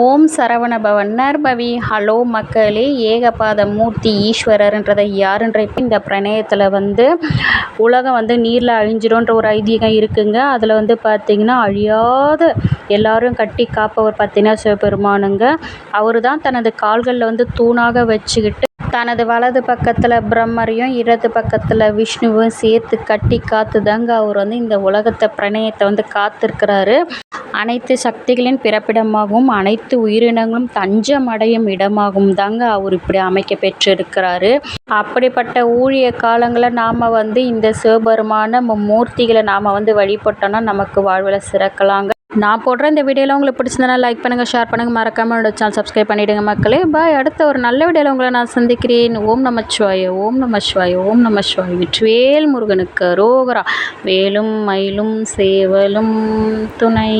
ஓம் சரவணபவன் நற்பவி. Hello மக்களே, ஏகபாத மூர்த்தி ஈஸ்வரர்ன்றதை யாருன்ற இந்த பிரணயத்தில் உலகம் நீரில் அழிஞ்சிடும்ன்ற ஒரு ஐதீகம் இருக்குங்க. அதில் பார்த்திங்கன்னா அழியாத எல்லாரும் கட்டி காப்பவர் பார்த்திங்கன்னா சிவபெருமானுங்க. அவர் தான் தனது கால்களில் தூணாக வச்சுக்கிட்டு தனது வலது பக்கத்தில் பிரம்மரையும் இடது பக்கத்தில் விஷ்ணுவும் சேர்த்து கட்டி காத்துதாங்க அவர் இந்த உலகத்தை பிரணயத்தை காத்திருக்கிறாரு. அனைத்து சக்திகளின் பிறப்பிடமாகவும் அனைத்து உயிரினங்களும் தஞ்சம் அடையும் இடமாகவும் தாங்க அவர் இப்படி அமைக்க பெற்றிருக்கிறாரு. அப்படிப்பட்ட ஊழிய காலங்களை நாம் இந்த சிவபெருமான மூர்த்திகளை நாம் வழிபட்டோம்னா நமக்கு வாழ்வில் சிறக்கலாங்க. நான் போடுற இந்த வீடியோவில் உங்களுக்கு பிடிச்சிருந்தனா லைக் பண்ணுங்கள், ஷேர் பண்ணுங்கள், மறக்காமல் என்னோட சேனல் சப்ஸ்கிரைப் பண்ணிவிடுங்க மக்களே. பாய். அடுத்த ஒரு நல்ல வீடியோவில் உங்களை நான் சந்திக்கிறேன். ஓம் நமச்சிவாய, ஓம் நமச்சிவாய, ஓம் நமச்சிவாய. வெற்றிவேல் முருகனுக்கு அரோகரா. வேலும் மயிலும் சேவலும் துணை.